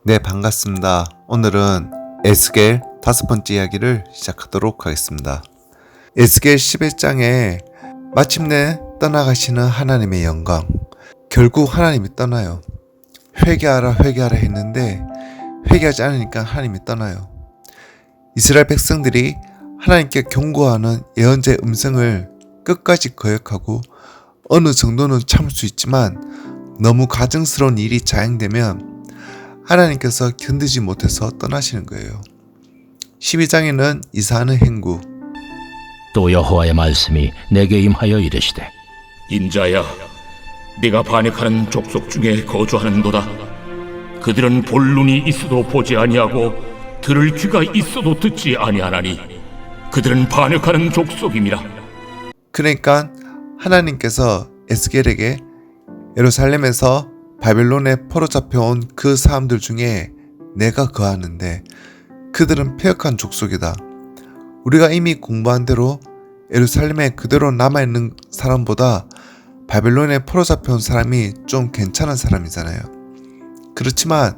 네, 반갑습니다. 오늘은 에스겔 5번째 이야기를 시작하도록 하겠습니다. 에스겔 11장에 마침내 떠나가시는 하나님의 영광. 결국 하나님이 떠나요. 회개하라 했는데 회개하지 않으니까 하나님이 떠나요. 이스라엘 백성들이 하나님께 경고하는 예언자의 음성을 끝까지 거역하고 어느 정도는 참을 수 있지만 너무 가증스러운 일이 자행되면 하나님께서 견디지 못해서 떠나시는 거예요. 12장에는 이사하는 행구. 또 여호와의 말씀이 내게 임하여 이르시되 인자야, 네가 반역하는 족속 중에 거주하는도다. 그들은 볼 눈이 있어도 보지 아니하고 들을 귀가 있어도 듣지 아니하나니 그들은 반역하는 족속임이라. 그러니까 하나님께서 에스겔에게 예루살렘에서 바벨론에 포로 잡혀온 그 사람들 중에 내가 거하는데 그들은 패역한 족속이다. 우리가 이미 공부한 대로 예루살렘에 그대로 남아있는 사람보다 바벨론에 포로 잡혀온 사람이 좀 괜찮은 사람이잖아요. 그렇지만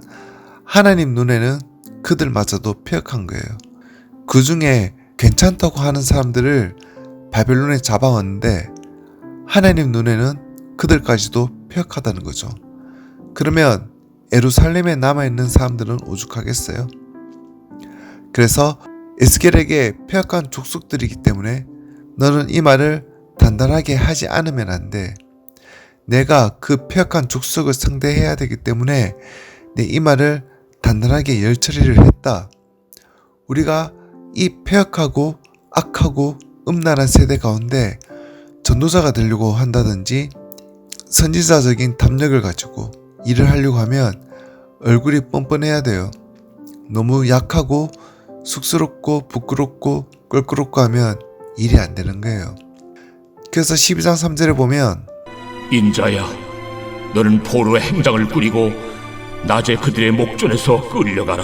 하나님 눈에는 그들마저도 패역한 거예요. 그 중에 괜찮다고 하는 사람들을 바벨론에 잡아왔는데 하나님 눈에는 그들까지도 패역하다는 거죠. 그러면 예루살렘에 남아있는 사람들은 오죽하겠어요? 그래서 에스겔에게 패역한 족속들이기 때문에 너는 이 말을 단단하게 하지 않으면 안 돼. 내가 그 패역한 족속을 상대해야 되기 때문에 내 이 말을 단단하게 열처리를 했다. 우리가 이 패역하고 악하고 음란한 세대 가운데 전도자가 되려고 한다든지 선지자적인 담력을 가지고 일을 하려고 하면 얼굴이 뻔뻔해야 돼요. 너무 약하고 쑥스럽고 부끄럽고 껄끄럽고 하면 일이 안 되는 거예요. 그래서 12장 3절에 보면 인자야, 너는 포로의 행장을 꾸리고 낮에 그들의 목전에서 끌려가라.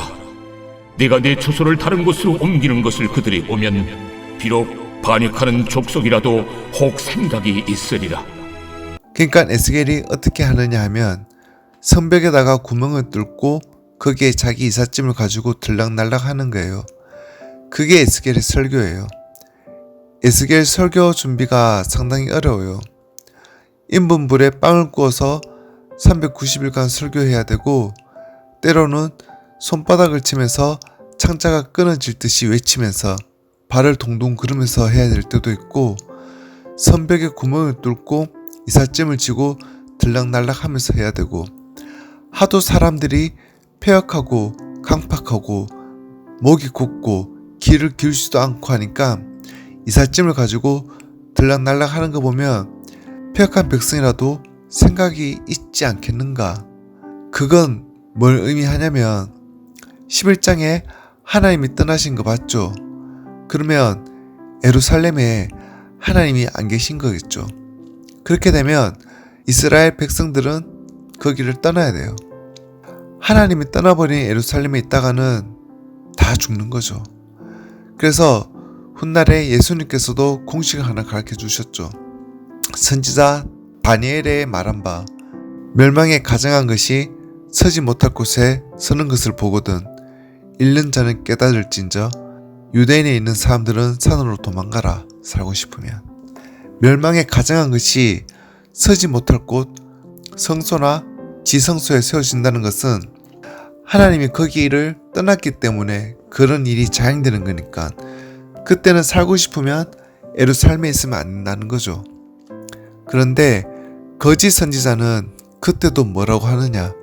네가 내 주소를 다른 곳으로 옮기는 것을 그들이 보면 비록 반역하는 족속이라도 혹 생각이 있으리라. 그러니까 에스겔이 어떻게 하느냐 하면 성벽에다가 구멍을 뚫고 거기에 자기 이삿짐을 가지고 들락날락 하는 거예요. 그게 에스겔의 설교예요. 에스겔 설교 준비가 상당히 어려워요. 인분불에 빵을 구워서 390일간 설교해야 되고 때로는 손바닥을 치면서 창자가 끊어질 듯이 외치면서 발을 동동 구르면서 해야 될 때도 있고 성벽에 구멍을 뚫고 이삿짐을 지고 들락날락 하면서 해야 되고 하도 사람들이 폐역하고 강팍하고 목이 곧고 길을 기울지도 않고 하니까 이삿짐을 가지고 들락날락 하는 거 보면 폐역한 백성이라도 생각이 있지 않겠는가. 그건 뭘 의미하냐면 11장에 하나님이 떠나신 거 맞죠? 그러면 예루살렘에 하나님이 안 계신 거겠죠. 그렇게 되면 이스라엘 백성들은 거기를 떠나야 돼요. 하나님이 떠나버린 예루살렘에 있다가는 다 죽는 거죠. 그래서 훗날에 예수님께서도 공식을 하나 가르쳐 주셨죠. 선지자 다니엘의 말한 바 멸망에 가증한 것이 서지 못할 곳에 서는 것을 보거든 읽는 자는 깨달을진저 유대인에 있는 사람들은 산으로 도망가라. 살고 싶으면 멸망에 가증한 것이 서지 못할 곳 성소나 지성소에 세워진다는 것은 하나님이 거기를 떠났기 때문에 그런 일이 자행되는 거니까 그때는 살고 싶으면 예루살렘에 있으면 안 된다는 거죠. 그런데 거짓 선지자는 그때도 뭐라고 하느냐?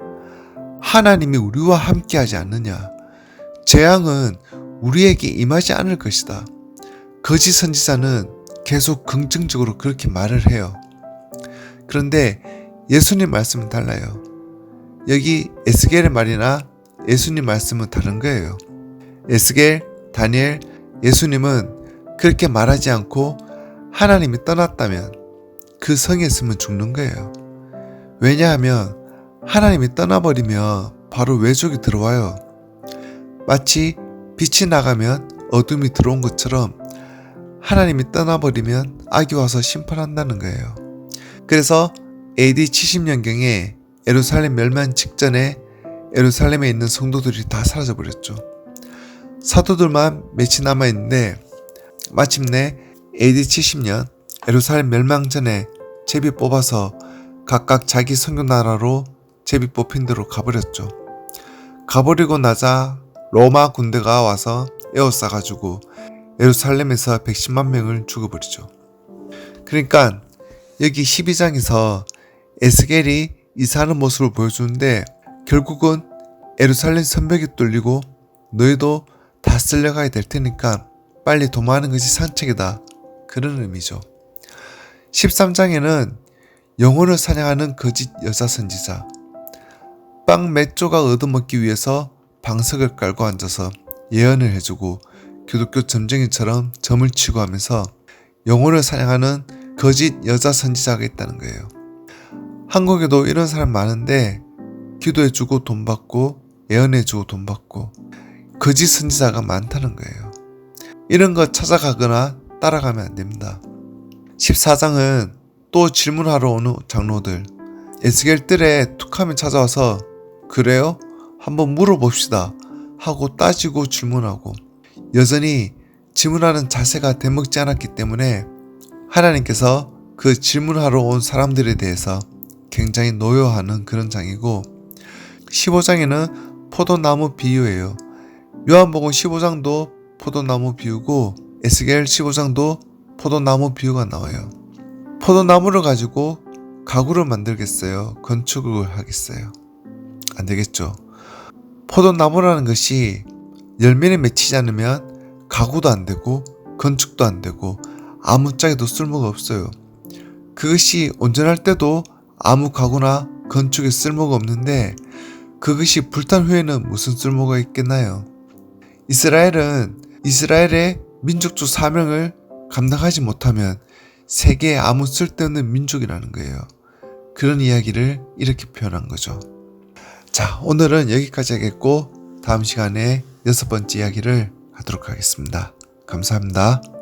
하나님이 우리와 함께 하지 않느냐? 재앙은 우리에게 임하지 않을 것이다. 거짓 선지자는 계속 긍정적으로 그렇게 말을 해요. 그런데 예수님 말씀은 달라요. 여기 에스겔의 말이나 예수님 말씀은 다른 거예요. 에스겔, 다니엘, 예수님은 그렇게 말하지 않고 하나님이 떠났다면 그 성에 있으면 죽는 거예요. 왜냐하면 하나님이 떠나버리면 바로 외족이 들어와요. 마치 빛이 나가면 어둠이 들어온 것처럼 하나님이 떠나버리면 악이 와서 심판한다는 거예요. 그래서 AD 70년경에 예루살렘 멸망 직전에 예루살렘에 있는 성도들이 다 사라져버렸죠. 사도들만 몇이 남아있는데 마침내 AD 70년 예루살렘 멸망 전에 제비 뽑아서 각각 자기 선교 나라로 제비 뽑힌 대로 가버렸죠. 가버리고 나자 로마 군대가 와서 에워싸가지고 예루살렘에서 110만 명을 죽여버리죠. 그러니까 여기 12장에서 에스겔이 이사하는 모습을 보여주는데 결국은 예루살렘 성벽이 뚫리고 너희도 다 쓸려가야 될 테니까 빨리 도망하는 것이 산책이다. 그런 의미죠. 13장에는 영혼을 사냥하는 거짓 여자 선지자, 빵 몇 조각 얻어먹기 위해서 방석을 깔고 앉아서 예언을 해주고 기독교 점쟁이처럼 점을 치고 하면서 영혼을 사냥하는 거짓 여자 선지자가 있다는 거예요. 한국에도 이런 사람 많은데 기도해주고 돈 받고 예언해주고 돈 받고 거짓 선지자가 많다는 거예요. 이런 거 찾아가거나 따라가면 안 됩니다. 14장은 또 질문하러 오는 장로들, 에스겔 뜰에 툭하면 찾아와서 그래요? 한번 물어봅시다 하고 따지고 질문하고 여전히 질문하는 자세가 되먹지 않았기 때문에 하나님께서 그 질문하러 온 사람들에 대해서 굉장히 노여하는 그런 장이고 15장에는 포도나무 비유예요. 요한복음 15장도 포도나무 비유고 에스겔 15장도 포도나무 비유가 나와요. 포도나무를 가지고 가구를 만들겠어요? 건축을 하겠어요? 안 되겠죠. 포도나무라는 것이 열매를 맺히지 않으면 가구도 안 되고 건축도 안 되고 아무짝에도 쓸모가 없어요. 그것이 온전할 때도 아무 가구나 건축에 쓸모가 없는데 그것이 불탄 후에는 무슨 쓸모가 있겠나요? 이스라엘은 이스라엘의 민족주 사명을 감당하지 못하면 세계에 아무 쓸데없는 민족이라는 거예요. 그런 이야기를 이렇게 표현한 거죠. 자, 오늘은 여기까지 하겠고 다음 시간에 6번째 이야기를 하도록 하겠습니다. 감사합니다.